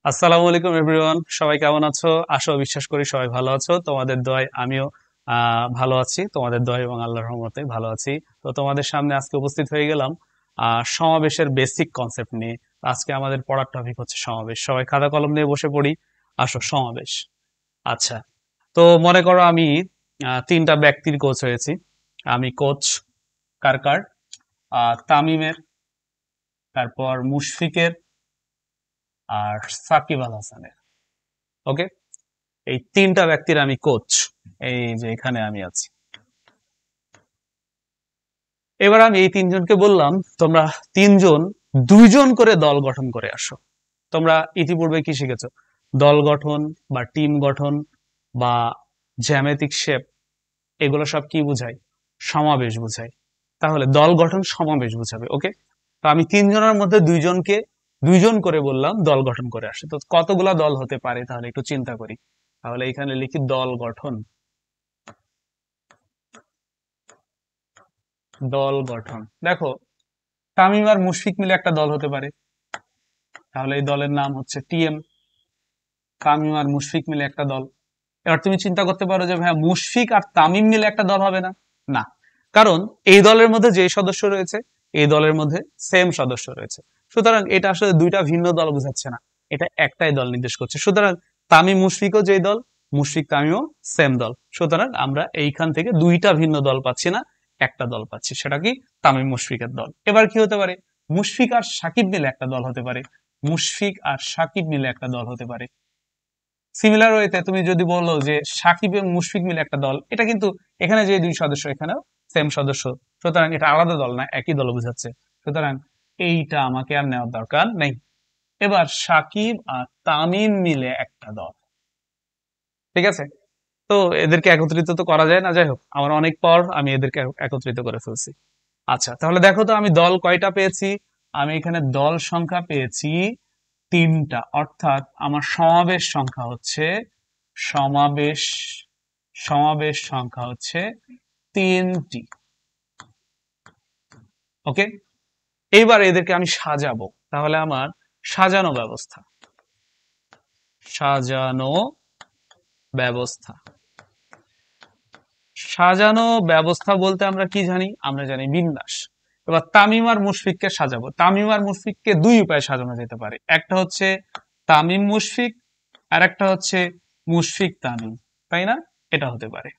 আসসালামু আলাইকুম এভরিওয়ান, সবাই কেমন আছো? আশা ও বিশ্বাস করি সবাই ভালো আছো। তোমাদের দোয়ায় আমিও ভালো আছি। তোমাদের দোয়ায় এবং আল্লাহর রহমতে ভালো আছি। তো তোমাদের সামনে আজকে উপস্থিত হয়ে গেলাম সমাবেশের বেসিক কনসেপ্ট নিয়ে। আজকে আমাদের পড়ার টপিক হচ্ছে সমাবেশ। সবাই খাতা কলম নিয়ে বসে পড়ি। আসো, সমাবেশ। আচ্ছা, তো মনে করো আমি তিনটা ব্যক্তির কোচ হয়েছি। আমি কোচ কার কার? তামিমের, তারপর মুশফিকের, আর সাকিব আল হাসানের। ওকে, এই তিনটা ব্যক্তির আমি কোচ। এই যে এখানে আমি আছি। এবার আমি এই তিনজনকে বললাম, তোমরা তিনজন দুইজন করে দল গঠন করে আসো। তোমরা ইতিপূর্বে কি শিখেছো? দল গঠন বা টিম গঠন বা জ্যামিতিক শেপ, এগুলো সব কি বুঝায়? সমাবেশ বুঝায়। তাহলে দল গঠন সমাবেশ বুঝাবে। ওকে, তো আমি তিনজনের মধ্যে দুইজনকে দুইজন করে বললাম দল গঠন করে আসে। তো কতগুলা দল হতে পারে তাহলে একটু চিন্তা করি। তাহলে এখানে লিখি দল গঠন। দল গঠন দেখো, তামিম আর মুশফিক মিলে একটা দল হতে পারে। তাহলে এই দলের নাম হচ্ছে টিএম। তামিম আর মুশফিক মিলে একটা দল। এবার তুমি চিন্তা করতে পারো যে ভাইয়া, মুশফিক আর তামিম মিলে একটা দল হবে না? না, কারণ এই দলের মধ্যে যে সদস্য রয়েছে, এই দলের মধ্যে সেম সদস্য রয়েছে। সুতরাং এটা আসলে দুইটা ভিন্ন দল বোঝাচ্ছে না, এটা একটাই দল নির্দেশ করছে। সুতরাং তামিম মুশফিকও যেই দল, মুশফিক তামিমও সেম দল। সুতরাং আমরা এইখান থেকে দুইটা ভিন্ন দল পাচ্ছি না, একটা দল পাচ্ছি। সেটা কি? তামিম মুশফিকের দল। এবার কি হতে পারে? মুশফিক আর সাকিব মিলে একটা দল হতে পারে। মুশফিক আর সাকিব মিলে একটা দল হতে পারে। সিমিলার ওয়েতে তুমি যদি বলো যে সাকিব এবং মুশফিক মিলে একটা দল, এটা কিন্তু এখানে যে দুই সদস্য, এখানেও সেম সদস্য। সুতরাং এটা আলাদা দল না, একই দল বোঝাচ্ছে। সুতরাং এইটা আমাকে আর নেওয়ার দরকার নেই। এবার সাকিব আর তামিম মিলে একটা দল। ঠিক আছে, তো এদেরকে একত্রিত তো করা যায় না। যাই হোক, আমার অনেক পর আমি এদেরকে একত্রিত করে ফেলছি। আচ্ছা, তাহলে দেখো তো আমি দল কয়টা পেয়েছি। আমি এখানে দল সংখ্যা পেয়েছি তিনটা, অর্থাৎ আমার সমাবেশ সংখ্যা হচ্ছে সমাবেশ সমাবেশ সংখ্যা হচ্ছে তিনটি। ওকে, এইবার এদেরকে আমি সাজাবো। তাহলে আমার সাজানো ব্যবস্থা, সাজানো ব্যবস্থা সাজানো ব্যবস্থা বলতে আমরা কি জানি? আমরা জানি বিন্যাস। এবার তামিম আর মুশফিককে সাজাবো। তামিম আর মুশফিককে দুই উপায়ে সাজানো যেতে পারে। একটা হচ্ছে তামিম মুশফিক, আর একটা হচ্ছে মুশফিক তামিম, তাই না? এটা হতে পারে।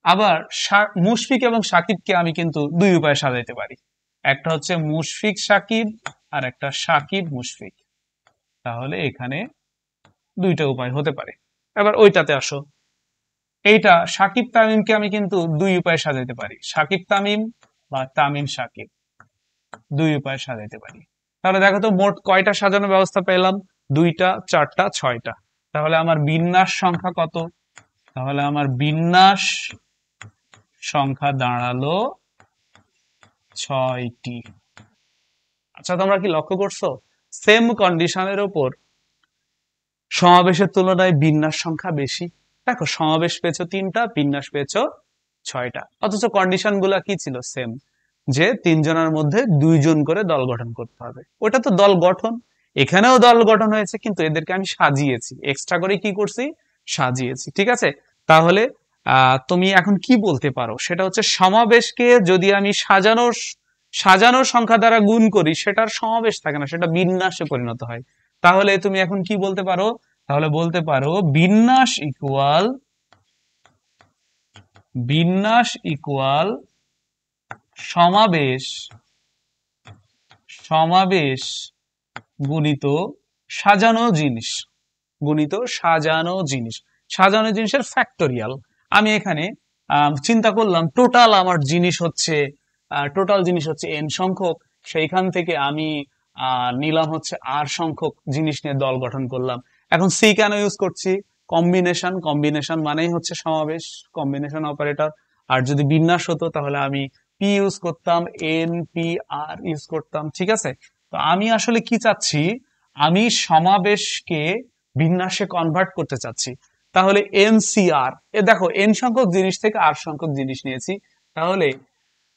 আবার মুশফিক এবং সাকিবকে আমি কিন্তু দুই উপায়ে সাজাইতে পারি। একটা হচ্ছে মুশফিক সাকিব, আর একটা সাকিব মুশফিক। তাহলে এখানে দুইটা উপায় হতে পারে। এবার ওইটাতে আসো। এইটা সাকিব তামিমকে আমি কিন্তু দুই উপায়ে সাজাইতে পারি। সাকিব তামিম বা তামিম সাকিব, দুই উপায়ে সাজাইতে পারি। তাহলে দেখো তো মোট কয়টা সাজানো ব্যবস্থা পেলাম? দুইটা, চারটা, ছয়টা। তাহলে আমার বিন্যাস সংখ্যা কত? তাহলে আমার বিন্যাস সংখ্যা দাঁড়ালো ছয়টি। আচ্ছা, তোমরা কি লক্ষ্য করছো সেম কন্ডিশনের উপর সমাবেশের তুলনায় বিন্যাস সংখ্যা বেশি? দেখো, সমাবেশ পেয়েছো তিনটা, বিন্যাস পেয়েছো ছয়টা, অথচ কন্ডিশন গুলা কি ছিল? সেম, যে তিনজনের মধ্যে দুইজন করে দল গঠন করতে হবে। ওটা তো দল গঠন। এখানেও দল গঠন হয়েছে, কিন্তু এদেরকে আমি সাজিয়েছি, এক্সট্রা করে কি করছি? সাজিয়েছি। ঠিক আছে, তাহলে তুমি এখন কি বলতে পারো সেটা হচ্ছে, সমাবেশকে যদি আমি সাজানোর সাজানোর সংখ্যা দ্বারা গুণ করি, সেটার সমাবেশ থাকে না, সেটা বিন্যাসে পরিণত হয়। তাহলে তুমি এখন কি বলতে পারো? তাহলে বলতে পারো বিন্যাস ইকুয়াল সমাবেশ সমাবেশ গুণিত সাজানো জিনিস, গুণিত সাজানো জিনিস। সাজানো জিনিসের ফ্যাক্টোরিয়াল। আমি এখানে চিন্তা করলাম টোটাল আমার জিনিস হচ্ছে, টোটাল জিনিস হচ্ছে এন সংখ্যক। সেইখান থেকে আমি নিলাম হচ্ছে আর সংখ্যক জিনিস নিয়ে দল গঠন করলাম। এখন সি কেন ইউজ করছি? কম্বিনেশন, কম্বিনেশন মানেই হচ্ছে সমাবেশ, কম্বিনেশন অপারেটর। আর যদি বিন্যাস হতো তাহলে আমি পি ইউজ করতাম, এন পি আর ইউজ করতাম। ঠিক আছে, তো আমি আসলে কি চাচ্ছি? আমি সমাবেশকে বিন্যাসে কনভার্ট করতে চাচ্ছি। তাহলে এনসিআর, এ দেখো এন সংখ্যক জিনিস থেকে আর সংখ্যক জিনিস নিয়েছি। তাহলে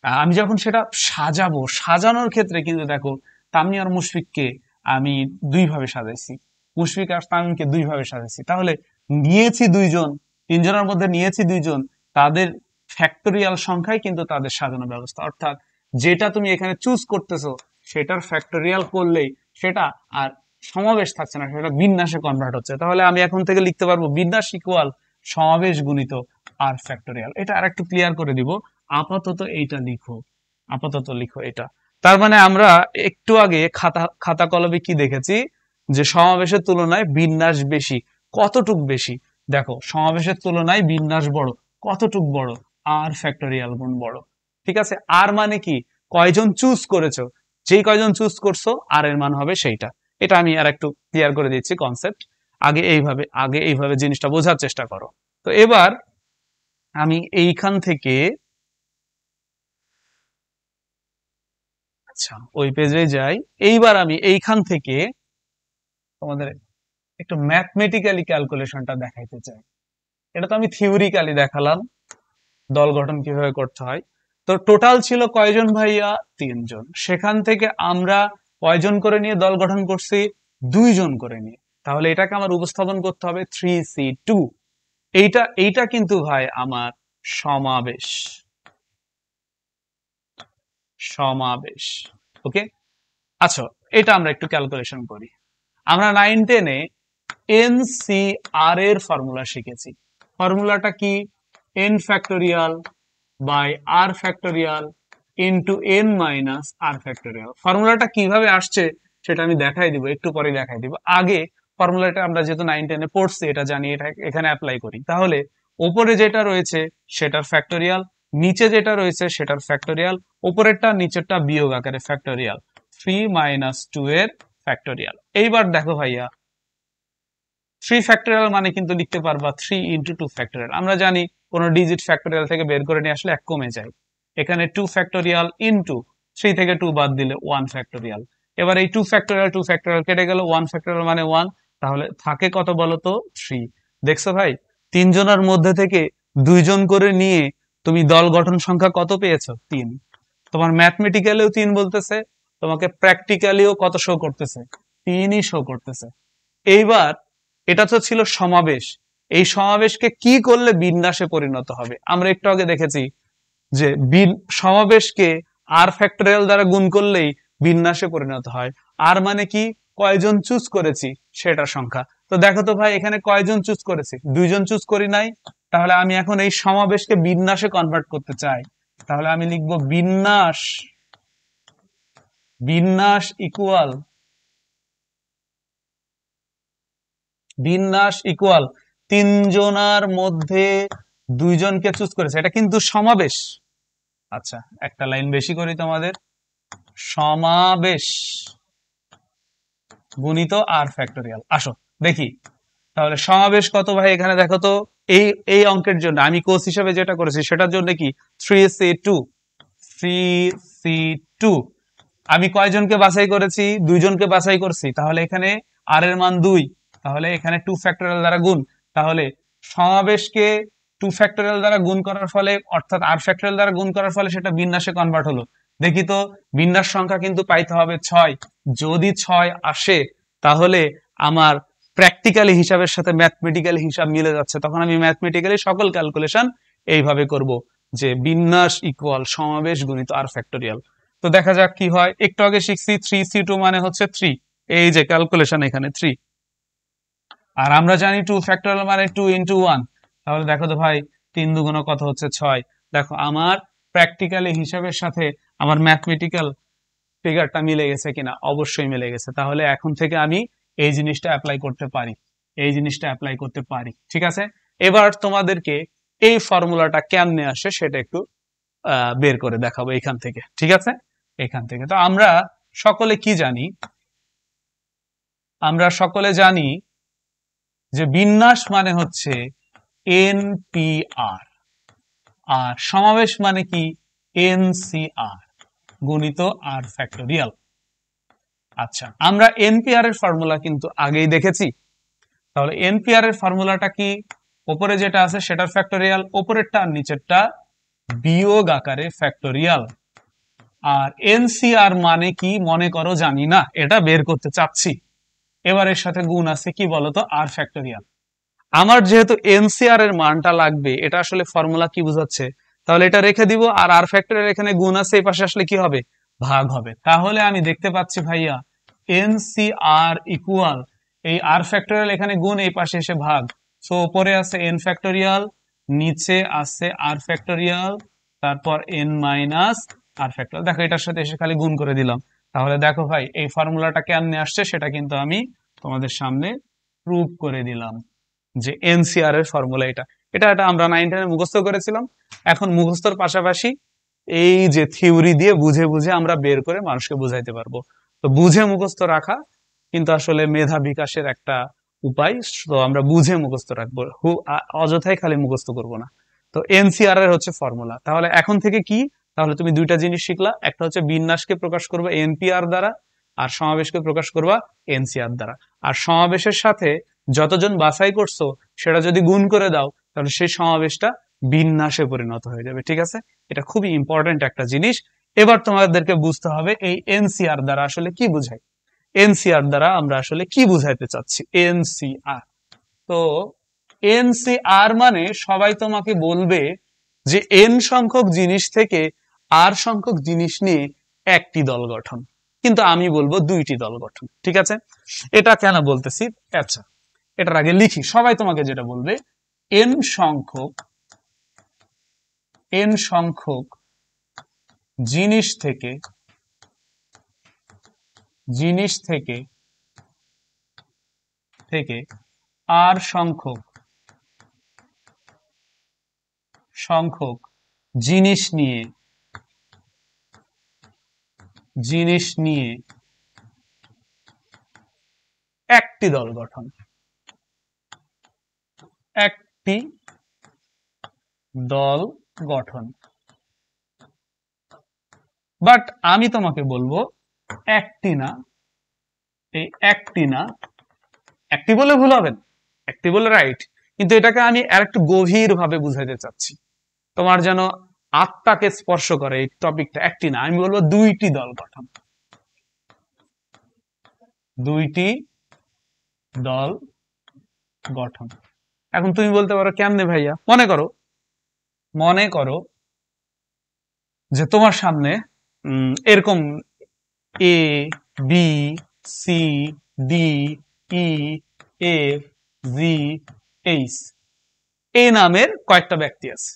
আমি যখন সেটা সাজাবো, সাজানোর ক্ষেত্রে কিন্তু দেখো, তামিম আর মুশফিককে আমি দুই ভাবে সাজাইছি, মুশফিক আর তামিমকে দুই ভাবে সাজাইছি, তাহলে নিয়েছি দুইজন, তিনজনের মধ্যে নিয়েছি দুইজন, তাদের ফ্যাক্টোরিয়াল সংখ্যাই কিন্তু তাদের সাজানো ব্যবস্থা, অর্থাৎ যেটা তুমি এখানে চুজ করতেছো সেটার ফ্যাক্টোরিয়াল করলেই সেটা আর সমাবেশ থাকছে না, সেটা বিন্যাসে কনভার্ট হচ্ছে। তাহলে আমি এখন থেকে লিখতে পারবো বিন্যাস ইকুয়াল সমাবেশ গুণিত আর ফ্যাক্টোরিয়াল। এটা আর একটু ক্লিয়ার করে দিব, আপাতত এইটা লিখো, আপাতত লিখো এটা। তার মানে আমরা একটু আগে খাতা কলমে কি দেখেছি, যে সমাবেশের তুলনায় বিন্যাস বেশি। কতটুক বেশি? দেখো, সমাবেশের তুলনায় বিন্যাস বড়, কতটুক বড়? আর ফ্যাক্টোরিয়াল গুণ বড়। ঠিক আছে, আর মানে কি, কয়জন চুজ করেছো, যেই কয়জন চুজ করছো আর এর মান হবে সেইটা। এটা আমি আর একটু ক্লিয়ার করে দিচ্ছি কনসেপ্ট। আগে এইভাবে জিনিসটা বোঝার চেষ্টা করো। তো এবার আমি এইখান থেকে, আচ্ছা ওই পেজে যাই। এইবার আমি এইখান থেকে তোমাদের একটু ম্যাথমেটিক্যালি ক্যালকুলেশনটা দেখাইতে চাই। এটা তো আমি থিওরিক্যালি দেখালাম দল গঠন কিভাবে করতে হয়। তো টোটাল ছিল কয়জন ভাইয়া? তিনজন। সেখান থেকে আমরা কয়জন করে নিয়ে দল গঠন করছি? দুইজন করে নিয়ে। তাহলে এটাকে আমার উপস্থাপন করতে হবে 3C2। এইটা কিন্তু ভাই আমার সমাবেশ, সমাবেশ। ওকে, আচ্ছা এটা আমরা একটু ক্যালকুলেশন করি। আমরা 9-10-এ NCR এর ফর্মুলা শিখেছি। ফর্মুলাটা কি? n factorial by r factorial into n minus r factorial. ফর্মুলাটা কিভাবে আসছে সেটা আমি দেখাই দিব, একটু পরে দেখাই দিব। আগে ফর্মুলাটা আমরা যেহেতু 9-10-এ পড়ছি এটা জানি, এটা এখানে অ্যাপ্লাই করি। তাহলে ওপরে যেটা রয়েছে সেটার ফ্যাক্টোরিয়াল, নিচে যেটা রয়েছে সেটার ফ্যাক্টোরিয়াল, ওপরেরটা নিচেরটা বিয়োগ আকারে ফ্যাক্টোরিয়াল, 3 - 2 এর ফ্যাক্টোরিয়াল। এইবার দেখো ভাইয়া, 3 ফ্যাক্টোরিয়াল মানে কিন্তু লিখতে পারবা 3 × 2 ফ্যাক্টোরিয়াল। আমরা জানি কোন ডিজিট ফ্যাক্টোরিয়াল থেকে বের করে নিয়ে আসলে 1 কমে যায়। এখানে 2 ফ্যাক্টোরিয়াল ইন্টু 3 থেকে 2 বাদ দিলে 1 ফ্যাক্টোরিয়াল। এবার এই 2 ফ্যাক্টোরিয়াল 2 ফ্যাক্টোরিয়াল কেটে গেল, 1 ফ্যাক্টোরিয়াল মানে 1, তাহলে থাকে কত বলতো? 3। দেখছো ভাই, তিনজনের মধ্যে থেকে দুইজন করে নিয়ে তুমি দল গঠন সংখ্যা কত পেয়েছো? 3। তোমার ম্যাথমেটিক্যালিও 3 বলতেছে, তোমাকে প্র্যাকটিক্যালিও কত শো করতেছে? 3ই শো করতেছে। এইবার এটা তো ছিল সমাবেশ, এই সমাবেশকে কি করলে বিন্যাসে পরিণত হবে? আমরা একটু আগে দেখেছি যে সমাবেশকে আর ফ্যাক্টোরিয়াল দ্বারা গুণ করলেই বিন্যাসে পরিণত হয়। আর মানে কি? কয়জন চুজ করেছি সেটার সংখ্যা। তো দেখো তো ভাই, এখানে কয়জন চুজ করেছি? দুইজন চুজ করি নাই। তাহলে আমি এখন এই সমাবেশকে বিন্যাসে কনভার্ট করতে চাই, তাহলে আমি লিখবো বিন্যাস, বিন্যাস ইকুয়াল, বিন্যাস ইকুয়াল তিনজনার মধ্যে দুইজনকে চুজ করেছে, এটা কিন্তু সমাবেশ। আচ্ছা একটা লাইন বেশি করি তোমাদের, সমাবেশ গুণিত আর ফ্যাক্টোরিয়াল। আসো দেখি তাহলে সমাবেশ কত ভাই, এখানে দেখো তো। এই এই অঙ্কের জন্য আমি কোর্স হিসেবে যেটা করেছি সেটার জন্য কি 3C2, 3C2। আমি কয়জনকে বাছাই করেছি? দুইজনকে বাছাই করছি, তাহলে এখানে আর এর মান 2, তাহলে এখানে 2 ফ্যাক্টোরিয়াল দ্বারা গুণ। তাহলে সমাবেশকে 2 ফ্যাক্টোরিয়াল দ্বারা গুণ করার ফলে, অর্থাৎ আর ফ্যাক্টোরিয়াল দ্বারা গুণ করার ফলে সেটা বিন্যাসে কনভার্ট হলো। দেখি তো, বিন্যাস সংখ্যা কিন্তু পাইতে হবে 6। যদি 6 আসে তাহলে আমার প্র্যাকটিক্যালি হিসাবের সাথে ম্যাথমেটিক্যালি হিসাব মিলে যাচ্ছে, তখন আমি ম্যাথমেটিক্যালি সকল ক্যালকুলেশন এইভাবে করব, যে বিন্যাস ইকুয়াল সমাবেশ গুণিত আর ফ্যাক্টোরিয়াল। তো দেখা যাক কি হয়। একটু আগে শিখছি 3C2 মানে হচ্ছে 3, এই যে ক্যালকুলেশন এখানে 3, আর আমরা জানি 2 ফ্যাক্টোরিয়াল মানে 2 × 1। তাহলে দেখো তো ভাই, 3 2 কত হচ্ছে? 6। দেখো আমার প্র্যাকটিক্যালি হিসাবের সাথে আমার ম্যাথমেটিক্যাল ফিগারটা মিলে গেছে কিনা? অবশ্যই মিলে গেছে। তাহলে এখন থেকে আমি এই জিনিসটা অ্যাপ্লাই করতে পারি, এই জিনিসটা অ্যাপ্লাই করতে পারি। ঠিক আছে, এবার তোমাদেরকে এই ফর্মুলাটা কেমনে আসে সেটা একটু বের করে দেখাবো এখান থেকে। ঠিক আছে, এখান থেকে। তো আমরা সকলে কি জানি? আমরা সকলে জানি যে বিন্যাস মানে হচ্ছে NPR, আর সমাবেশ মানে কি? NCR গুণিত আর ফ্যাক্টোরিয়াল। আচ্ছা, আমরা NPR এর ফর্মুলা কিন্তু আগেই দেখেছি। তাহলে NPR এর ফর্মুলাটা কি? উপরে যেটা আছে সেটার ফ্যাক্টোরিয়াল, উপরেরটা আর নিচেরটা বিয়োগ আকারে ফ্যাক্টোরিয়াল। আর এনসিআর মানে কি মনে করো জানি না, এটা বের করতে চাচ্ছি। এবার এর সাথে গুণ আছে কি বলতো, আর ফ্যাক্টরিয়াল। আমার যেহেতু এনসিআর এর মানটা লাগবে, এটা আসলে ফর্মুলা কি বোঝাচ্ছে, তাহলে এটা রেখে দিব, আর আর ফ্যাক্টরিয়াল এখানে গুণ আছে, এই পাশে আসলে কি হবে, ভাগ হবে। তাহলে আমি দেখতে পাচ্ছি ভাইয়া এনসিআর ইকুয়াল এই আর ফ্যাক্টরিয়াল এখানে গুণ, এই পাশে এসে ভাগ। সো উপরে আছে এন ফ্যাক্টরিয়াল, নিচে আছে আর ফ্যাক্টরিয়াল, তারপর এন মাইনাস আর ফ্যাক্টরিয়াল। দেখো এটার সাথে এসে খালি গুণ করে দিলাম। তাহলে দেখো ভাই এই ফর্মুলাটা কেমনে আসছে সেটা কিন্তু আমি তোমাদের সামনে প্রুভ করে দিলাম, যে এনসিআর এর ফর্মুলা এটা। এটা আমরা 9-10 মুখস্থ করেছিলাম। এখন মুখস্থর পাশাপাশি এই যে থিওরি দিয়ে বুঝে বুঝে আমরা বের করে মানুষকে বুঝাইতে পারবো। তো বুঝে মুখস্থ রাখা কিন্তু আসলে মেধা বিকাশের একটা উপায়। তো আমরা বুঝে মুখস্থ রাখবো, অযথাই খালি মুখস্থ করব না। তো এনসিআর এর হচ্ছে ফর্মুলা। তাহলে এখন থেকে কি, তাহলে তুমি দুইটা জিনিস শিখলা, একটা হচ্ছে বিন্যাসকে প্রকাশ করবা এনপিআর দ্বারা, আর সমাবেশকে প্রকাশ করবা এনসিআর দ্বারা। আর সমাবেশের সাথে যতজন বাছাই করছো সেটা যদি গুণ করে দাও, তাহলে সেই সমাবেশটা বিন্যাসে পরিণত হয়ে যাবে। ঠিক আছে, এটা খুবই ইম্পর্টেন্ট একটা জিনিস। এবার তোমাদেরকে বুঝতে হবে এই এনসিআর দ্বারা আসলে কি বোঝায়, এনসিআর দ্বারা আমরা আসলে কি বুঝাইতে চাচ্ছি। এনসিআর, তো এনসিআর মানে সবাই তোমাকে বলবে যে এন সংখ্যক জিনিস থেকে আর সংখ্যক জিনিস নিয়ে একটি দল গঠন, কিন্তু আমি বলবো দুইটি দল গঠন। ঠিক আছে, এটা কেন বলতেছি, আচ্ছা এটার আগে লিখি। সবাই তোমাকে যেটা বলবে, এন সংখ্যক জিনিস থেকে থেকে আর সংখ্যক জিনিস নিয়ে একটি দল গঠন, একটি দল গঠন। বাট আমি তোমাকে বলবো একটি না, এই একটি না, একটি বলে ভুল হবে না, একটি বলে রাইট, কিন্তু এটাকে আমি আর একটু গভীর ভাবে বুঝাইতে চাচ্ছি, তোমার যেন আত্মাকে স্পর্শ করে এই টপিকটা। একটি না, আমি বলবো দুইটি দল গঠন, দুইটি দল গঠন। এখন তুমি বলতে পারো কেমনে ভাইয়া, মনে করো যে তোমার সামনে এরকম A B C D E F G H এই নামের কয়েকটা ব্যক্তি আছে।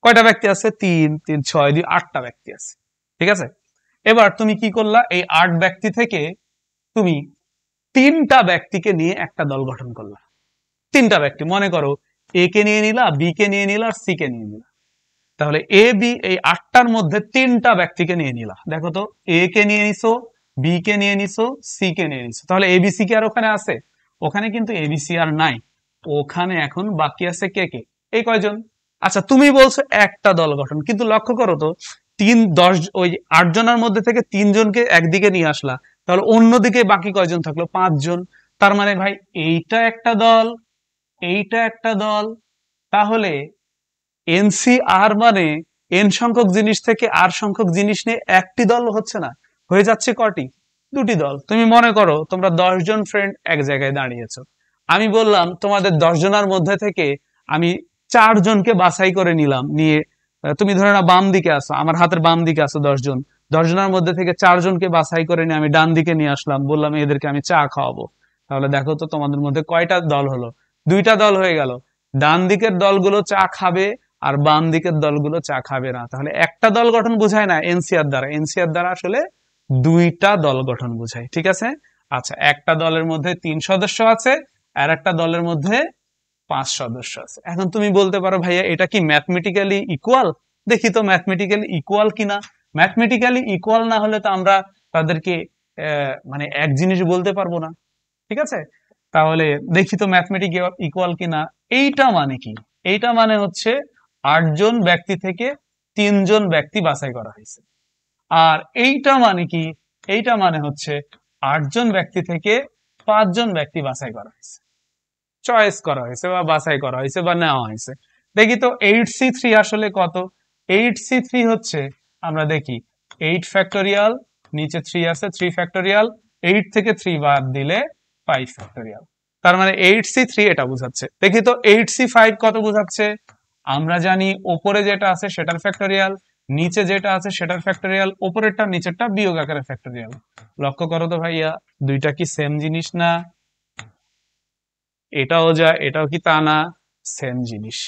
কয়টা ব্যক্তি আছে, 3 3 6 2 8টা ব্যক্তি আছে। ঠিক আছে, এবার তুমি কি করলা, এই 8 ব্যক্তি থেকে তুমি 3টা ব্যক্তিকে নিয়ে একটা দল গঠন করলা। 3টা ব্যক্তি, মনে করো এ কে নিয়ে নিলা, বি কে নিয়ে নিলা, আর সি কে নিয়ে নিলা। তাহলে এ বি এই 8টার মধ্যে 3টা ব্যক্তিকে নিয়ে নিলা। দেখো তো, এ কে নিয়ে নিছো, বি কে নিয়ে নিছো, সি কে নিয়ে নিছো, তাহলে এবিসি কি আর ওখানে আছে? ওখানে কিন্তু এবিসি আর নাই। ওখানে এখন বাকি আছে কে কে, এই কয়জন। আচ্ছা তুমি বলছো একটা দল গঠন, কিন্তু লক্ষ্য করো তো, 8 জনের মধ্যে থেকে 3জনকে একদিকে নিয়ে আসলা, তাহলে অন্যদিকে বাকি কয়জন থাকলো, 5জন। তার মানে ভাই এইটা একটা দল, এইটা একটা দল। তাহলে এনসিআর মানে এন সংখ্যক জিনিস থেকে আর সংখ্যক জিনিস নিয়ে একটি দল হচ্ছে না, হয়ে যাচ্ছে কটি, দুটি দল। তুমি মনে করো তোমরা 10জন ফ্রেন্ড এক জায়গায় দাঁড়িয়েছো, আমি বললাম তোমাদের 10জনের মধ্যে থেকে আমি 4জনকে বাছাই করে নিলাম, নিয়ে তুমি ধরে না বাম দিকে আসো, আমার হাতের বাম দিকে আসো 10জন, 10জনের মধ্যে থেকে 4জনকে বাছাই করে নিয়ে আমি ডান দিকে নিয়ে আসলাম, বললাম এদেরকে আমি চা খাওয়াবো। তাহলে দেখো তো তোমাদের মধ্যে কয়টা দল হলো, দুইটা দল হয়ে গেল। ডান দিকের দলগুলো চা খাবে, আর বাম দিকের দলগুলো চা খাবে না। তাহলে একটা দল গঠন বোঝায় না এনসিআর দ্বারা, এনসিআর দ্বারা আসলে দুইটা দল গঠন বোঝায়। ঠিক আছে, আচ্ছা একটা দলের মধ্যে 3 সদস্য আছে, আর একটা দলের মধ্যে 5 সদস্য আছে। এখন তুমি বলতে পারো ভাইয়া এটা কি ম্যাথমেটিক্যালি ইকুয়াল, দেখি তো ম্যাথমেটিক্যালি ইকুয়াল কিনা। ম্যাথমেটিক্যালি ইকুয়াল না হলে তো আমরা তাদেরকে মানে এক জিনিস বলতে পারবো না। ঠিক আছে, তাহলে দেখি তো ম্যাথমেটিক ইকুয়াল কিনা। এইটা মানে কি, এইটা মানে হচ্ছে 8জন ব্যক্তি থেকে 3জন ব্যক্তি বাছাই করা হয়েছে। আর এইটা মানে কি, এইটা মানে হচ্ছে 8জন ব্যক্তি থেকে 5জন ব্যক্তি বাছাই করা হয়েছে, চয়েস করা হয়েছে বা বাছাই করা হয়েছে বা নেওয়া হয়েছে। দেখি তো 8C3 আসলে কত। 8C3 হচ্ছে, আমরা দেখি 8 ফ্যাক্টোরিয়াল, নিচে 3 আছে 3 ফ্যাক্টোরিয়াল, 8 থেকে 3 বাদ দিলে 5 ফ্যাক্টোরিয়াল। তার মানে 8c3 এটা বোঝাচ্ছে। দেখি তো 8c5 কত বোঝাচ্ছে? আমরা জানি ওপরে যেটা আছে সেটার ফ্যাক্টোরিয়াল, নিচে যেটা আছে সেটার ফ্যাক্টোরিয়াল, ওপরেরটা নিচেরটা বিয়োগ আকারে ফ্যাক্টোরিয়াল। লক্ষ্য করো তো ভাইয়া, দুইটা কি সেম জিনিস না? এটাও যা এটাও কি তা না? সেম জিনিস।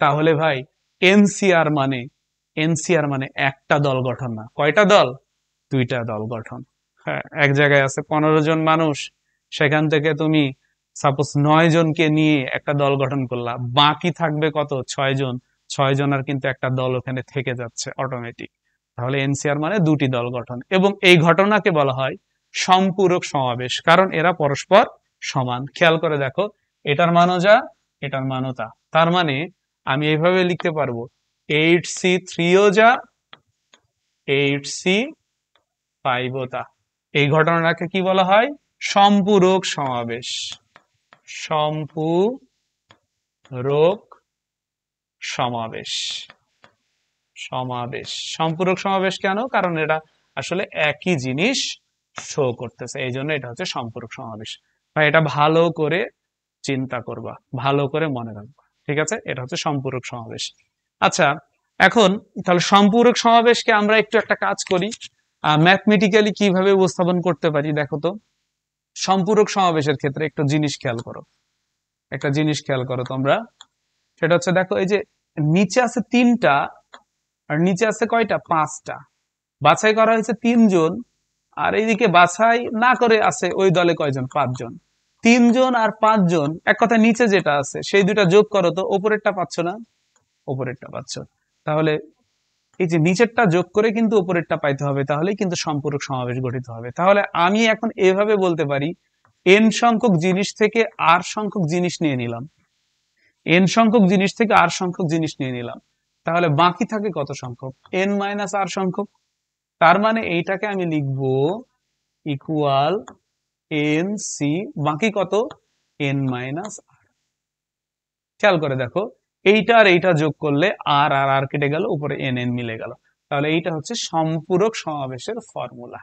তাহলে ভাই এনসিআর মানে, এনসিআর মানে একটা দল গঠন না, কয়টা দল? দুইটা দল গঠন। হ্যাঁ, এক জায়গায় আছে 15 জন মানুষ, সেখান থেকে তুমি সাপোজ 9 জনকে নিয়ে একটা দল গঠন করলা, বাকি থাকবে কত? 6 জন। 6 জনের কিন্তু একটা দল ওখানে থেকে যাচ্ছে অটোমেটিক। তাহলে এনসিআর মানে দুটি দল গঠন, এবং এই ঘটনাকে বলা হয় সম্পূরক সমাবেশ, কারণ এরা পরস্পর সমান। খেয়াল করে দেখো, এটার মানও যা, এটার মানও তা। তার মানে আমি এইভাবে লিখতে পারবো 8c3ও যা, 8c5ও তা। এই ঘটনাটাকে কি বলা হয়? সম্পূরক সমাবেশ। সম্পূরক সমাবেশ। সমাবেশ, সম্পূরক সমাবেশ কেন? কারণ এটা আসলে একই জিনিস শো করতেছে, এই জন্য এটা হচ্ছে সম্পূরক সমাবেশ। ভাই এটা ভালো করে চিন্তা করবা, ভালো করে মনে রাখবা, ঠিক আছে? এটা হচ্ছে সম্পূরক সমাবেশ। আচ্ছা, এখন তাহলে সম্পূরক সমাবেশকে আমরা একটু একটা কাজ করি, ম্যাথমেটিক্যালি কিভাবে উপস্থাপন করতে পারি দেখো তো। সম্পূরক সমাবেশের ক্ষেত্রে একটা জিনিস খেয়াল করো, একটা জিনিস খেয়াল করো তোমরা। সেটা হচ্ছে দেখো, এই যে নিচে আছে 3টা আর নিচে আছে কয়টা? 5টা। বাছাই করা হয়েছে 3 জন, আর এইদিকে বাছাই না করে আছে ওই দলে কয়জন? 5 জন। 3 জন আর 5 জন, এক কথা নিচে যেটা আছে সেই দুটা যোগ করো তো, উপরেরটা পাচ্ছ না? উপরেরটা পাচ্ছ। তাহলে এই যে নিচেরটা যোগ করে কিন্তু উপরেরটা পাইতে হবে, তাহলেই কিন্তু সম্পূরক সমাবেশ গঠিত হবে। তাহলে আমি এখন এভাবে বলতে পারি, n সংখ্যক জিনিস থেকে r সংখ্যক জিনিস নিয়ে নিলাম, n সংখ্যক জিনিস থেকে r সংখ্যক জিনিস নিয়ে নিলাম, তাহলে বাকি থাকে কত সংখ্যক? n মাইনাস r সংখ্যক। তার মানে এইটাকে আমি লিখবো ইকুয়াল এন সি, বাকি কত? n minus r। খেয়াল করে দেখো, এইটা আর এইটা যোগ করলে আর আর আর কেটে গেল, উপরে এন এন মিলে গেল। তাহলে এইটা হচ্ছে সম্পূরক সমাবেশের ফর্মুলা।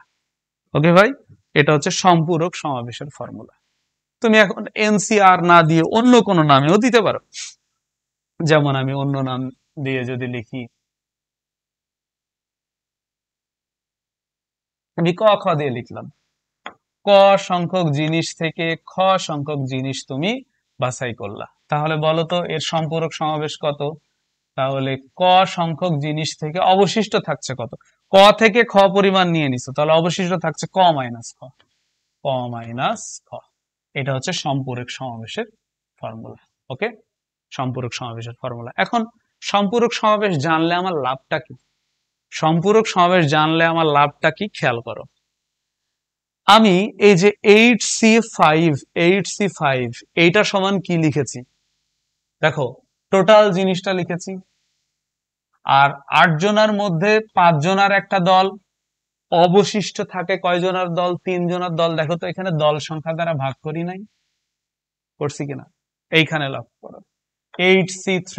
ওকে ভাই, এটা হচ্ছে সম্পূরক সমাবেশের ফর্মুলা। তুমি এখন এনসিআর না দিয়ে অন্য কোনো নামেও দিতে পারো, যেমন আমি অন্য নাম দিয়ে যদি লিখি, আমি ক খ দিয়ে লিখলাম, ক সংখ্যক জিনিস থেকে খ সংখ্যক জিনিস তুমি বাছাই করলা, তাহলে বলো তো এর সম্পূরক সমাবেশ কত? তাহলে ক সংখ্যক জিনিস থেকে অবশিষ্ট থাকছে কত? ক থেকে খ পরিমাণ নিয়ে নিছো, তাহলে অবশিষ্ট থাকছে ক মাইনাস খ। ক মাইনাস খ, এটা হচ্ছে সম্পূরক সমাবেশের ফর্মুলা। ওকে, সম্পূরক সমাবেশের ফর্মুলা। এখন সম্পূরক সমাবেশ জানলে আমার লাভটা কি? সম্পূরক সমাবেশ জানলে আমার লাভটা কি খেয়াল করো। আমি এই যে 8c5, 8c5 এইটা সমান কি লিখেছি দেখো, টোটাল জিনিসটা লিখেছি, আর 8 জনের মধ্যে 5 জনের একটা দল, অবশিষ্ট থাকে কয় জনের দল? 3 জনের দল। দেখো তো এখানে দল সংখ্যা দ্বারা ভাগ করি নাই, করছি কিনা? এইখানে লক্ষ্য করো, 8c3,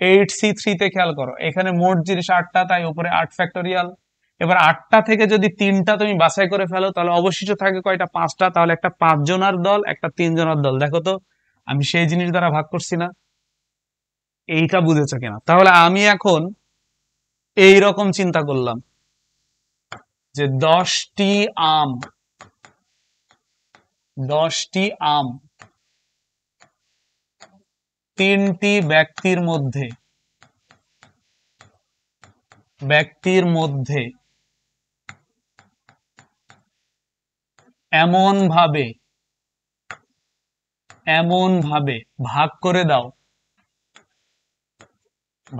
8c3 তে খেয়াল করো, এখানে মোট জিনিস 8টা, তাই উপরে 8 ফ্যাক্টোরিয়াল। এবার 8টা থেকে যদি 3টা তুমি বাছাই করে ফেলো, তাহলে অবশিষ্ট থাকে কয়টা? 5টা। তাহলে একটা 5 জনের দল, একটা 3 জনের দল। দেখো তো আমি সেই জিনিস দ্বারা ভাগ করছি না? এইটা বুঝেছো কিনা? তাহলে আমি এখন এই রকম চিন্তা করলাম যে 10টি আম, 10টি আম 3টি ব্যক্তির মধ্যে, ব্যক্তির মধ্যে এমন ভাবে, এমন ভাবে ভাগ করে দাও,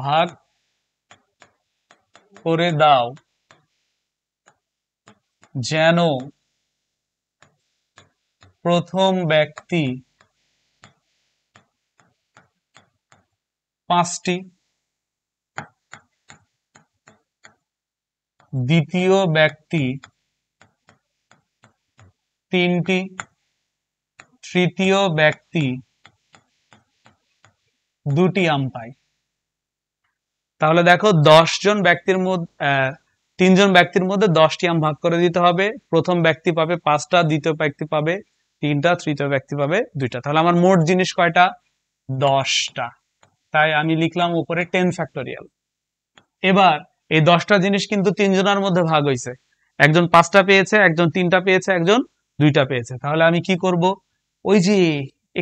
ভাগ করে দাও যেন প্রথম ব্যক্তি 5টি, দ্বিতীয় ব্যক্তি 3টি, তৃতীয় ব্যক্তি 2টি আম পায়। তাহলে দেখো 10 জন ব্যক্তির মধ্যে তিনজন ব্যক্তির মধ্যে 10টি আম ভাগ করে দিতে হবে। প্রথম ব্যক্তি পাবে 5টা, দ্বিতীয় ব্যক্তি পাবে 3টা, তৃতীয় ব্যক্তি পাবে 2টা। তাহলে আমার মোট জিনিস কয়টা? 10টা। তাই আমি লিখলাম উপরে 10 ফ্যাক্টোরিয়াল। এবার এই 10টা জিনিস কিন্তু তিনজনের মধ্যে ভাগ হয়েছে। একজন 5টা পেয়েছে, একজন 3টা পেয়েছে, একজন 2টা পেয়েছে। তাহলে আমি কি করব? ওই যে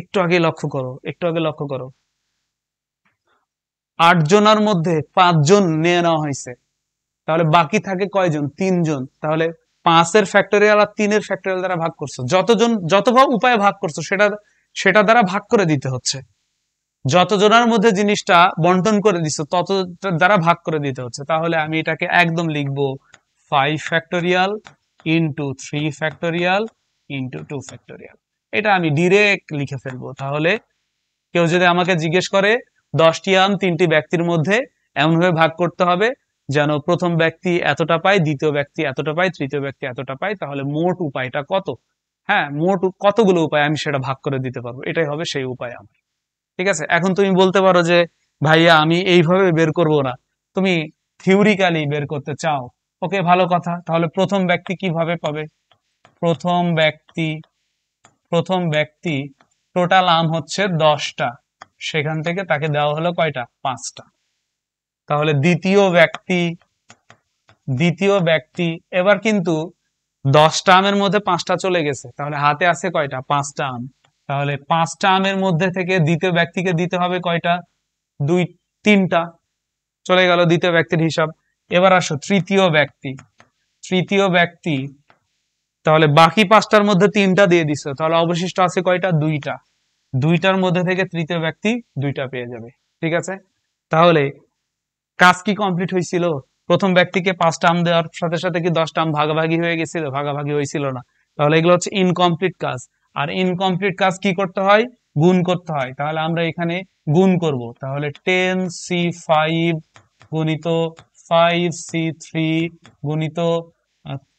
একটু আগে লক্ষ্য করো, একটু আগে লক্ষ্য করো, 8 জনের মধ্যে 5 জন নিয়ে নেওয়া হয়েছে। তাহলে বাকি থাকে কয়জন? 3 জন। তাহলে 5 এর ফ্যাক্টোরিয়াল আর 3 এর ফ্যাক্টোরিয়াল দ্বারা ভাগ করছো। যতজন যত উপায়ে ভাগ করছো সেটা দ্বারা ভাগ করে দিতে হচ্ছে। যত জনের মধ্যে জিনিসটা বন্টন করে দিছো তত দ্বারা ভাগ করে দিতে হচ্ছে। তাহলে আমি এটাকে একদম লিখবো 5 factorial into 3 factorial into 2 factorial. এটা আমি ডিরেক্ট লিখে ফেলবো। তাহলে কেউ যদি আমাকে জিজ্ঞেস করে 10টি আম 3টি ব্যক্তির মধ্যে এমনভাবে ভাগ করতে হবে যেন প্রথম ব্যক্তি এতটা পায়, দ্বিতীয় ব্যক্তি এতটা পায়, তৃতীয় ব্যক্তি এতটা পায়, তাহলে মোট উপায়টা কত? হ্যাঁ, মোট কতগুলো উপায় আমি সেটা ভাগ করে দিতে পারবো। এটাই হবে সেই উপায় আমার। ঠিক আছে? এখন তুমি বলতে পারো যে ভাইয়া আমি এইভাবে বের করব না, তুমি থিওরিক্যালি বের করতে চাও। ওকে, ভালো কথা। তাহলে প্রথম ব্যক্তি কিভাবে পাবে? প্রথম ব্যক্তি প্রথম ব্যক্তি টোটাল আম হচ্ছে 10টা, সেখান থেকে তাকে দেওয়া হলো কয়টা? 5টা। তাহলে দ্বিতীয় ব্যক্তি এবার কিন্তু 10টা আমের মধ্যে 5টা চলে গেছে, তাহলে হাতে আছে কয়টা? 5টা আম। তাহলে 5টা আমের মধ্যে থেকে দ্বিতীয় ব্যক্তিকে দিতে হবে কয়টা? 3টা। চলে গেল দ্বিতীয় ব্যক্তির হিসাব। এবার আসো তৃতীয় ব্যক্তি, তাহলে বাকি 5টার মধ্যে 3টা দিয়ে দিছো, তাহলে অবশিষ্ট আছে কয়টা? 2টা। 2টার মধ্যে থেকে তৃতীয় ব্যক্তি 2টা পেয়ে যাবে। ঠিক আছে? তাহলে কাজ কি কমপ্লিট হয়েছিল? প্রথম ব্যক্তিকে 5টা আম দেওয়ার সাথে সাথে কি 10টা আম ভাগাভাগি হয়ে গেছিল? ভাগাভাগি হয়েছিল না। তাহলে এগুলো হচ্ছে ইনকমপ্লিট কাজ। আর ইনকমপ্লিট কাজ কি করতে হয়? গুণ করতে হয়। তাহলে আমরা এখানে গুণ করব। তাহলে 10C5 গুণিত 5C3 গুণিত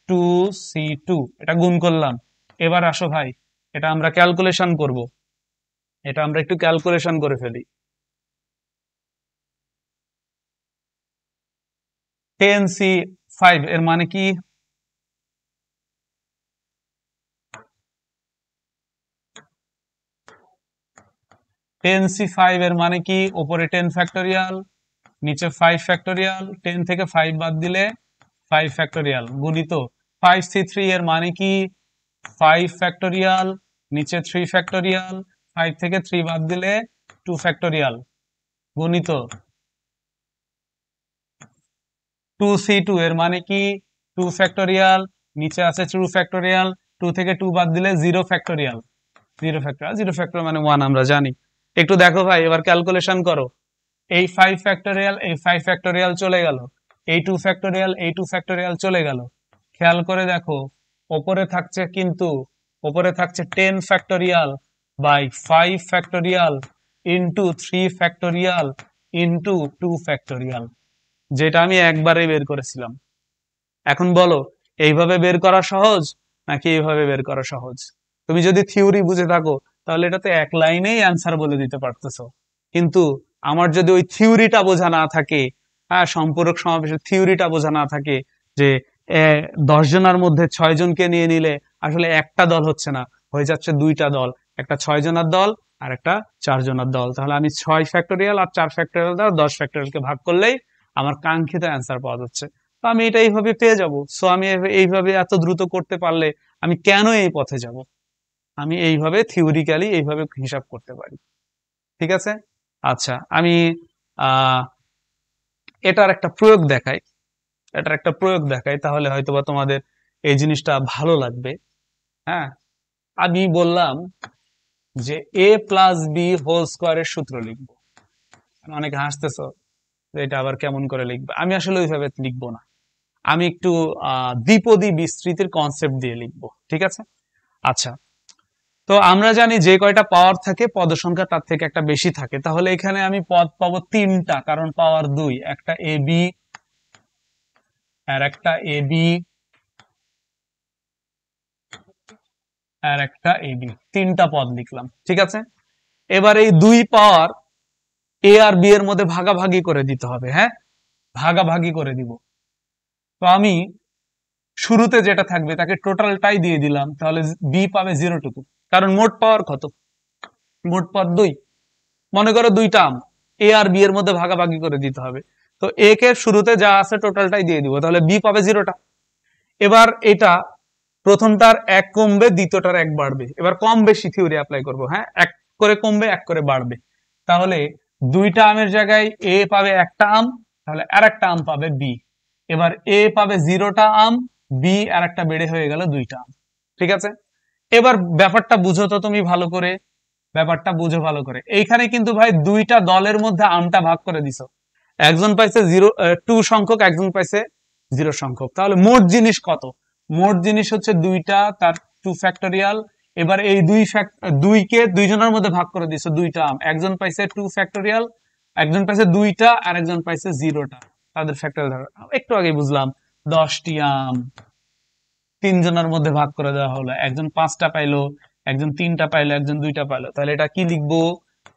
2C2, এটা গুণ করলাম। এবার আসো ভাই, এটা আমরা ক্যালকুলেশন করব। এটা আমরা একটু ক্যালকুলেশন করে ফেলি। 10C5 এর মানে কি? 10C5 এর মানে কি? উপরে 10 ফ্যাক্টোরিয়াল, নিচে 5 ফ্যাক্টোরিয়াল, 10 থেকে 5 বাদ দিলে 5 ফ্যাক্টোরিয়াল গুণিত 5C3 এর মানে কি? 5 ফ্যাক্টোরিয়াল, নিচে 3 ফ্যাক্টোরিয়াল, 5 থেকে 3 বাদ দিলে 2 ফ্যাক্টোরিয়াল গুণিত 2C2 এর মানে কি? 2 ফ্যাক্টোরিয়াল, নিচে আছে 2 ফ্যাক্টোরিয়াল, 2 থেকে 2 বাদ দিলে 0 ফ্যাক্টোরিয়াল। 0 ফ্যাক্টোরিয়াল মানে 1 আমরা জানি। একটু দেখো ভাই, এবার ক্যালকুলেশন করো। এই 5 ফ্যাক্টোরিয়াল, এই 5 ফ্যাক্টোরিয়াল চলে গেল, এই 2 ফ্যাক্টোরিয়াল, এই 2 ফ্যাক্টোরিয়াল চলে গেল। খেয়াল করে দেখো, ওপরে থাকছে কিন্তু, ওপরে থাকছে 10 factorial by 5 factorial into 3 factorial into 2 factorial, যেটা আমি একবারে বের করেছিলাম। এখন বলো, এইভাবে বের করা সহজ নাকি এইভাবে বের করা সহজ? তুমি যদি থিওরি বুঝে থাকো তাহলে এটা তো এক লাইনেই অ্যান্সার বলে দিতে পারতেছো। কিন্তু আমার যদি ওই থিওরিটা বোঝা না থাকে, হ্যাঁ, সম্পূরক সমাবেশের থিওরিটা বোঝা না থাকে যে 10 জনের মধ্যে 6 জনকে নিয়ে নিলে আসলে একটা দল হচ্ছে না, হয়ে যাচ্ছে 2টা দল, একটা 6 জনের দল আর একটা 4 জনের দল। তাহলে আমি 6 ফ্যাক্টোরিয়াল আর 4 ফ্যাক্টোরিয়াল দ্বারা 10 ফ্যাক্টোরিয়ালকে ভাগ করলেই আমার কাঙ্ক্ষিত অ্যান্সার পাওয়া যাচ্ছে। তো আমি এটা এইভাবে পেয়ে যাব। সো আমি এইভাবে এত দ্রুত করতে পারলে আমি কেন এই পথে যাব? আমি এইভাবে থিওরিক্যালি এইভাবে হিসাব করতে পারি। ঠিক আছে? আচ্ছা, আমি আহ এটার একটা প্রয়োগ দেখাই, তাহলে হয়তোবা তোমাদের এই জিনিসটা ভালো লাগবে। হ্যাঁ, আমি বললাম যে a+b² সূত্র লিখবো। অনেকে হাসতেছো যে এটা আবার কেমন করে লিখবে। আমি আসলে ওইভাবে লিখবো না, আমি একটু দ্বিপদী বিস্তৃতির কনসেপ্ট দিয়ে লিখবো। ঠিক আছে? আচ্ছা, তো আমরা জানি যে কয়টা পাওয়ার থাকে পদ সংখ্যা তার থেকে একটা বেশি থাকে। তাহলে এখানে আমি পদ পাবো 3টা, কারণ পাওয়ার 2। একটা এবি, আর একটা এবি, আর একটা এবি, 3টা পদ লিখলাম। ঠিক আছে? এবার এই 2 পাওয়ার এ আর বি এর মধ্যে ভাগাভাগি করে দিতে হবে। হ্যাঁ, ভাগাভাগি করে দিব। তো আমি শুরুতে যেটা থাকবে তাকে টোটালটাই দিয়ে দিলাম, তাহলে বি পাবে 0 কারণ মোট পাওয়ার কত? মোট পাওয়ার 2। মনে করো দুইটা আম, এ আর বি এর মধ্যে ভাগাভাগি করে দিতে হবে, তো এ কে শুরুতে যা আছে টোটালটাই দিয়ে দিব, তাহলে বি পাবে 0। এবার এটা প্রথমটার 1 কমবে, দ্বিতীয়টার 1 বাড়বে। এবার কম বেশি থিওরি অ্যাপ্লাই করব, হ্যাঁ, 1 করে কমবে 1 করে বাড়বে। তাহলে দুইটা আমের জায়গায় এ পাবে একটা আম, তাহলে আর একটা আম পাবে বি। এবার এ পাবে 0টা আম, বি আর একটা বেড়ে হয়ে গেল 2টা আম। ঠিক আছে, এবার ব্যাপারটা বুঝো তো তুমি ভালো করে, ব্যাপারটা বুঝো ভালো করে। এইখানে কিন্তু ভাই দুইটা দলের মধ্যে আমটা ভাগ করে দিছো, একজন পাইছে 2 সংখ্যক, একজন পাইছে 0 সংখ্যক, তাহলে মোট জিনিস কত? মোট জিনিস হচ্ছে দুইটা, তার 2 ফ্যাক্টরিয়াল। এবার এই দুইকে দুইজনের মধ্যে ভাগ করে দিছো দুইটা আম, একজন পাইছে 2 ফ্যাক্টরিয়াল, একজন পাইছে 2টা, আর একজন পাইছে 0টা, তাদের ফ্যাক্টরিয়াল একটু আগে বুঝলাম। 10টি আম তিনজনের মধ্যে ভাগ করে দেওয়া হলো, একজন 5টা পাইলো, একজন 3টা পাইলো, একজন 2টা পাইলো, তাহলে এটা কি লিখবো?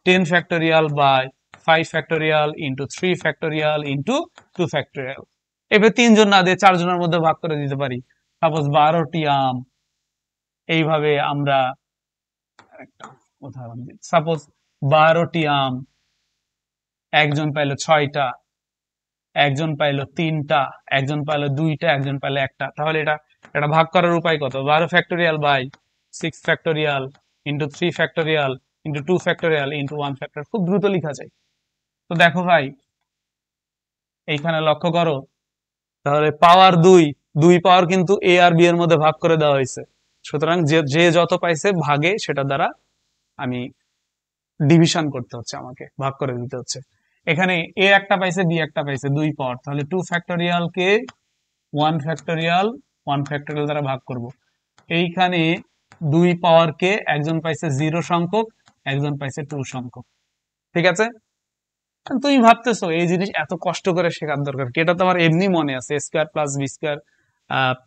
10 factorial by 5 factorial into 3 factorial into 2 factorial. এবার তিনজন না দিয়ে 4জনের মধ্যে ভাগ করে দিতে পারি, সাপোজ 12টি আম। এইভাবে আমরা একটা উদাহরণ দিই, সাপোজ 12টি আম, একজন পাইলো 6টা, একজন পাইলো 3টা, একজন পাইলো 2টা, একজন পাইলো একটা, তাহলে এটা এটা ভাগ করার উপায় কত? 12 factorial by 6 factorial into 3 factorial into 2 factorial into 1 factorial. খুব দ্রুত লেখা যায়। তো দেখো ভাই, এইখানে লক্ষ্য করো, তাহলে পাওয়ার 2, 2 পাওয়ার কিন্তু এ আর বি এর মধ্যে ভাগ করে দেওয়া হয়েছে, সুতরাং যে যে যত পাইছে ভাগে সেটা দ্বারা আমি ডিভিশন করতে হচ্ছে, আমাকে ভাগ করে দিতে হচ্ছে। এখানে এ একটা পাইছে, বি একটা পাইছে, 2 পাওয়ার, তাহলে 2 ফ্যাক্টোরিয়াল কে 1 ফ্যাক্টোরিয়াল 1 ফ্যাক্টোরিয়াল দ্বারা ভাগ করব। এইখানে 2 পাওয়ার কে একজন পাইছে 0 সংখ্যক, একজন পাইছে 2 সংখ্যক। ঠিক আছে, তুমি ভাবতেছো এই জিনিস এত কষ্ট করে শেখার দরকার কি? এটা তোমার এমনি মনে আছে, square plus B square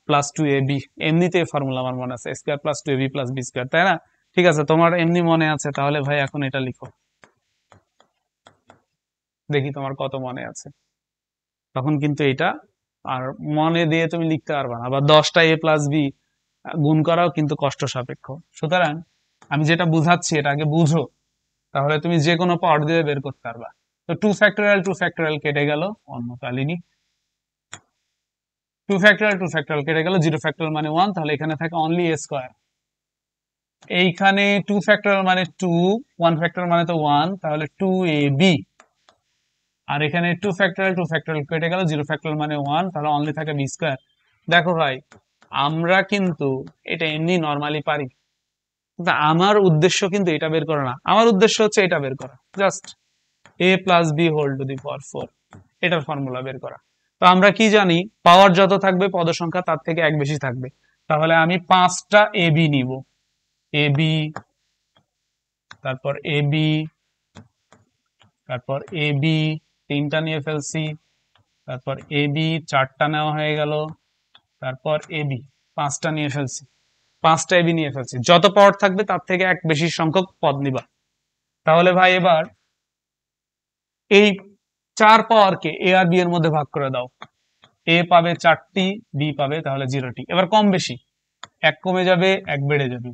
plus 2ab, এমনিতে ফর্মুলা আমার মনে আছে, square plus 2ab plus B square, তাই না? ঠিক আছে, তোমার এমনি মনে আছে, তাহলে ভাই এখন এটা লিখো, দেখি তোমার কত মনে আছে। তখন কিন্তু এটা আর মনে দিয়ে তুমি লিখতে পারবা না, আবার 10টা a প্লাস বি গুণ করাও কিন্তু কষ্ট সাপেক্ষ। সুতরাং আমি যেটা বুঝাচ্ছি এটা আগে বুঝো, তাহলে তুমি যে কোনো পাওয়ার দিয়ে বের করতে পারবা। তো 2 ফ্যাক্টোরিয়াল কেটে গেল, অন্য কালিনী 2 ফ্যাক্টোরিয়াল কেটে গেল, 0 ফ্যাক্টোরিয়াল মানে 1, তাহলে এখানে থাকে অনলি a স্কোয়ার। এইখানে 2 ফ্যাক্টোরিয়াল মানে 2, 1 ফ্যাক্টোরিয়াল মানে তো 1, তাহলে 2ab। আর এখানে 2 ফ্যাক্টোরিয়াল কেটে গেল, 0 ফ্যাক্টোরিয়াল মানে 1, তাহলে অনলি থাকে বি স্কোয়ার। দেখো ভাই, আমরা কিন্তু এটা এমনি নর্মালি পারি, কিন্তু আমার উদ্দেশ্য কিন্তু এটা বের করা না, আমার উদ্দেশ্য হচ্ছে এটা বের করা, just a plus B whole to the power 4, এটার ফর্মুলা বের করা। তো আমরা কি জানি, পাওয়ার যত থাকবে পদ সংখ্যা তার থেকে 1 বেশি থাকবে, তাহলে আমি 5টা এ বি নিব, এ বি, তারপর এ বি, তারপর এ বি 3টা নিয়ে ফেলছি, তারপর এ বি 4টা নেওয়া হয়ে গেল, তারপর এ বি 5টা নিয়ে ফেলছি, 5টা এবি নিয়ে ফেলছি। যত পাওয়ার থাকবে তার থেকে 1 বেশি সংখ্যক পদ নিবা। তাহলে ভাই এবার এই 4 পাওয়ারকে এ আর বি এর মধ্যে ভাগ করে দাও, এ পাবে 4টি, বি পাবে তাহলে 0টি। এবার কম বেশি, 1 কমে যাবে 1 বেড়ে যাবে,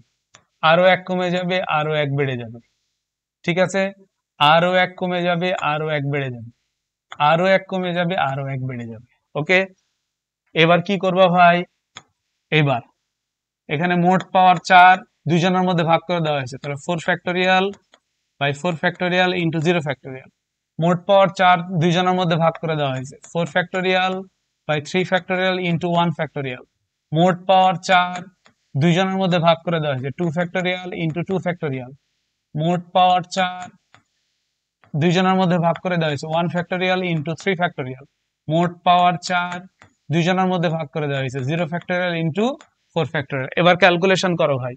আরো 1 কমে যাবে আরো 1 বেড়ে যাবে। ঠিক আছে, আরো 1 কমে যাবে আরো 1 বেড়ে যাবে, আরো 1 কমে যাবে আরো 1 বেড়ে যাবে। ওকে, এবার কি করবা ভাই, এবার এখানে মোট পাওয়ার 4, দুইজনের মধ্যে ভাগ করে দেওয়া হয়েছে, তাহলে 4 factorial by 4 factorial into 0 factorial. মোট পাওয়ার 4 দুইজনের মধ্যে ভাগ করে দেওয়া হয়েছে, 4 factorial by 3 factorial into 1 factorial. মোট পাওয়ার 4 দুইজনের মধ্যে ভাগ করে দেওয়া হয়েছে, 2 ফ্যাক্টোরিয়াল ইন্টু 2 ফ্যাক্টোরিয়াল। মোট পাওয়ার 4 দুইজনের মধ্যে ভাগ করে দেওয়া হয়েছে, 1 ফ্যাক্টোরিয়াল ইন্টু 3 ফ্যাক্টোরিয়াল। মোট পাওয়ার 4 দুইজনের মধ্যে ভাগ করে দেওয়া হয়েছে, 0 ফ্যাক্টোরিয়াল ইন্টু 4 ফ্যাক্টোরিয়াল। এবার ক্যালকুলেশন করো ভাই,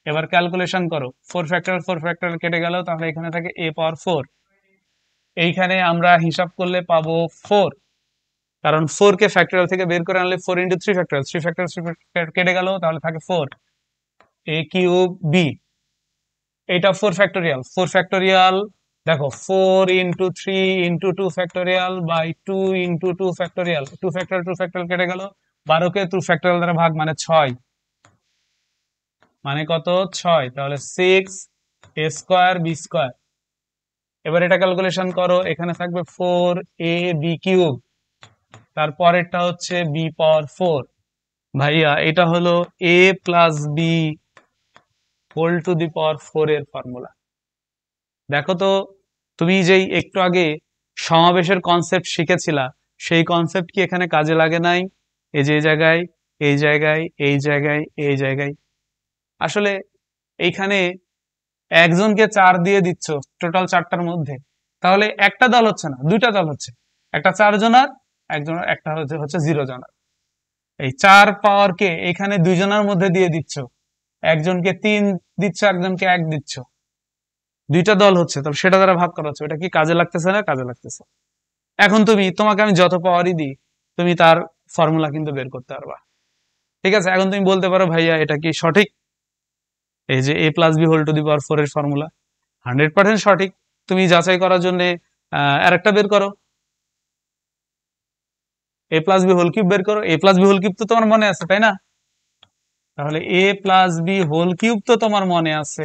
এবার ক্যালকুলেশন করো, 4 ফ্যাক্টোরিয়াল কেটে গেল, তাহলে এখানে থাকে a পাওয়ার 4। এইখানে আমরা হিসাব করলে পাবো 4, কারণ 4 কে ফ্যাক্টোরিয়াল থেকে বের করে আনলে 4 ইন্টু 3 ফ্যাক্টোরিয়াল, 3 ফ্যাক্টোরিয়াল কেটে গেল, তাহলে থাকে 4 a কিউব b। এটা 4 ফ্যাক্টোরিয়াল, 4 ফ্যাক্টোরিয়াল দেখো 4 × 3 × 2 ফ্যাক্টোরিয়াল বাই 2 × 2 ফ্যাক্টোরিয়াল, 2 ফ্যাক্টরিয়াল কেটে গেল, 12কে 2 ফ্যাক্টোরিয়াল দ্বারা ভাগ মানে 6, মানে কত 6, তাহলে 6a²b²। এবার এটা ক্যালকুলেশন করো, এখানে থাকবে 4ab³, তারপরেরটা হচ্ছে b⁴। ভাইয়া এটা হলো a+b² এর ফর্মুলা। দেখো তো, তুমি যেই একটু আগে সমাবেশের কনসেপ্ট শিখেছিলা, সেই কনসেপ্ট কি এখানে কাজে লাগে নাই? এই যে এই জায়গায়, এই জায়গায়, এই জায়গায়, এই জায়গায়। আসলে এইখানে একজনকে 4 দিয়ে দিচ্ছ টোটাল 4টার মধ্যে, তাহলে একটা দল হচ্ছে না, দুইটা দল হচ্ছে, একটা 4 জনার, একজন একটা হচ্ছে 0 জনার। এই 4 পাওয়ারকে এখানে 2 জনের মধ্যে দিয়ে দিচ্ছ, একজনকে 3 দিচ্ছ, একজনকে 1 দিচ্ছ, দুইটা দল হচ্ছে, তবে সেটা দ্বারা ভাগ করা হচ্ছে। এটা কি কাজে লাগতেছে না? কাজে লাগতেছে। এখন তোমাকে আমি যত পাওয়ারই দিই, তুমি তার ফর্মুলা কিন্তু বের করতে পারবা। ঠিক আছে, এখন তুমি বলতে পারো ভাইয়া এটা কি সঠিক? এই যে a+b² এর ফর্মুলা 100% সঠিক। তুমি যাচাই করার জন্য আরেকটা বের করো, a+b³ বের করো। a+b³ তো তোমার মনে আছে, তাই না? তাহলে a+b³ তো তোমার মনে আছে,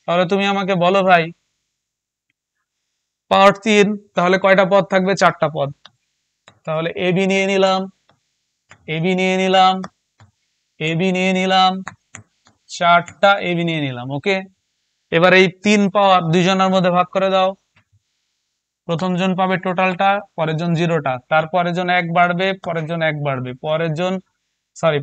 তাহলে তুমি আমাকে বলো ভাই, পাওয়ার 3, তাহলে কয়টা পদ থাকবে? 4টা পদ। তাহলে ab নিয়ে নিলাম, ab নিয়ে নিলাম, ab নিয়ে নিলাম, 4টা ab নিয়ে নিলাম। ওকে, এবার এই 3 পাওয়ার 2 জনের মধ্যে ভাগ করে দাও। প্রথম জন পাবে টোটালটা, পরের জন 0টা, তারপরের জন 1 বাড়বে, পরের জন 1 বাড়বে, পরের জন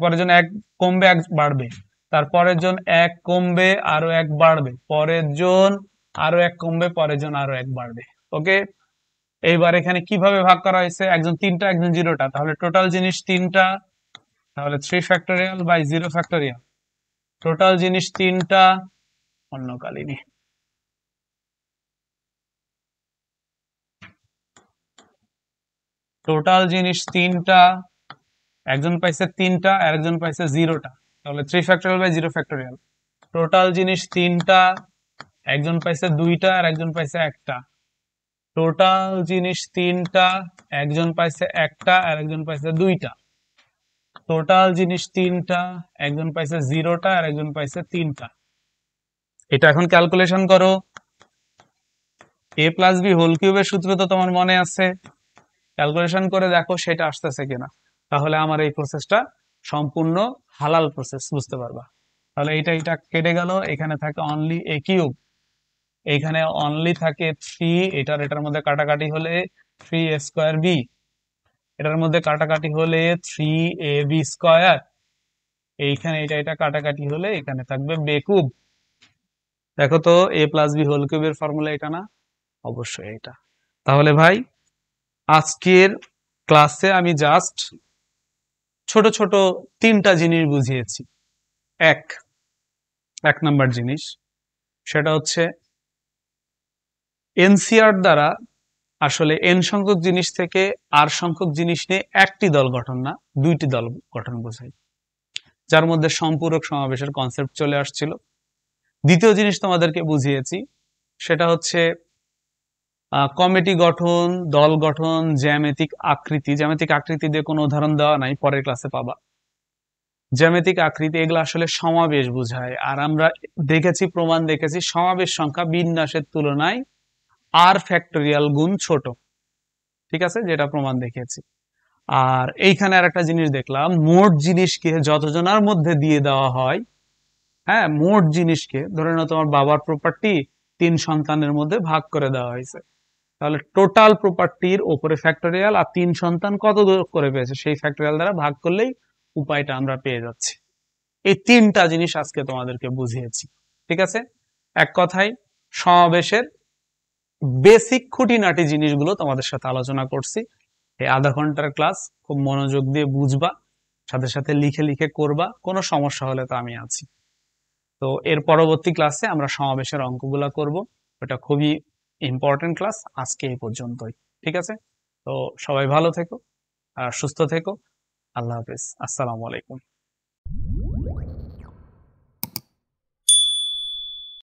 পরের জন 1 কমবে, 1 বাড়বে, তারপরের জন 1 কমবে, আরো 1 বাড়বে, পরের জন আরো 1 কমবে, পরের জন আরো 1 বাড়বে। ওকে, এইবার এখানে কিভাবে ভাগ করা হয়েছে? একজন 3টা, একজন 0টা, তাহলে টোটাল জিনিস 3টা, তাহলে 3 ফ্যাক্টোরিয়াল/0 ফ্যাক্টোরিয়াল। টোটাল জিনিস 3টা, অন্য কালিনী, টোটাল জিনিস 3টা, একজন পাইছে 3টা আর একজন পাইছে 0টা, তাহলে 3 ফ্যাক্টোরিয়াল/0 ফ্যাক্টোরিয়াল। টোটাল জিনিস 3টা, একজন পাইছে 2টা আর একজন পাইছে 1টা। টোটাল জিনিস 3টা, একজন পাইছে 1টা আর একজন পাইছে 2টা। টোটাল জিনিস 3টা, একজন পাইছে 0টা আর একজন পাইছে 3টা। এটা এখন ক্যালকুলেশন করো। a+b³ এর সূত্র তো তোমার মনে আছে, ক্যালকুলেশন করে দেখো সেটা আসতেছে কিনা, তাহলে আমার এই প্রসেসটা সম্পূর্ণ হালাল প্রসেস, বুঝতে পারবা। তাহলে এটা কেটে গেল, এখানে থাকে অনলি a³, এইখানে অনলি থাকে 3, এটার মধ্যে কাটাকাটি হলে 3a²b, এটার মধ্যে কাটাকাটি হলে 3ab², এইখানে এটা কাটাকাটি হলে এখানে থাকবে b³। দেখো তো a+b³ এর ফর্মুলা এটা না? অবশ্যই এটা। তাহলে ভাই, আজকের ক্লাসে আমি জাস্ট ছোট ছোট 3টা জিনিস বুঝিয়েছি। এক নাম্বার জিনিস, সেটা হচ্ছে এনসিআর দ্বারা আসলে n সংখ্যক জিনিস থেকে r সংখ্যক জিনিস নিয়ে একটি দল গঠন না, 2টি দল গঠন বোঝায়, যার মধ্যে সম্পূরক সমাবেশের কনসেপ্ট চলে আসছিল। দ্বিতীয় জিনিস তোমাদেরকে বুঝিয়েছি, সেটা হচ্ছে কমিটি গঠন, দল গঠন, জ্যামিতিক আকৃতি। জ্যামিতিক আকৃতি দিয়ে কোনো উদাহরণ দেওয়া নাই, পরের ক্লাসে পাবা। জ্যামিতিক আকৃতি এগুলো আসলে সমাবেশ বোঝায়, আর আমরা প্রমাণ দেখেছি সমাবেশ সংখ্যা বিন্যাসের তুলনায় r⁴ গুণ ছোট। ঠিক আছে, যেটা প্রমাণ দেখিয়েছি। আর এইখানে আর একটা জিনিস দেখলাম, মোট জিনিসকে যতজনের মধ্যে দিয়ে দেওয়া হয়, হ্যাঁ, মোট জিনিসকে ধরে নাও তোমার বাবার প্রপার্টি 3 সন্তানের মধ্যে ভাগ করে দেওয়া হয়েছে, তাহলে টোটাল প্রপার্টির ওপরে ফ্যাক্টোরিয়াল আর 3 সন্তান কত করে পেয়েছে সেই ফ্যাক্টোরিয়াল দ্বারা ভাগ করলেই উপায়টা আমরা পেয়ে যাচ্ছি। এই 3টা জিনিস আজকে তোমাদেরকে বুঝিয়েছি। ঠিক আছে, এক কথায় সমাবেশের বেসিক খুঁটিনাটি জিনিসগুলো তোমাদের সাথে আলোচনা করছি। এই আধা ঘন্টার ক্লাস খুব মনোযোগ দিয়ে বুঝবা, সাথে সাথে লিখে লিখে করবা, কোনো সমস্যা হলে তো আমি আছি। তো এর পরবর্তী ক্লাসে আমরা সমাবেশের অঙ্কগুলা করব, এটা খুবই ইম্পর্টেন্ট ক্লাস। আজকে এই পর্যন্তই, ঠিক আছে? তো সবাই ভালো থেকো আর সুস্থ থেকো। আল্লাহ হাফেজ, আসসালামু আলাইকুম।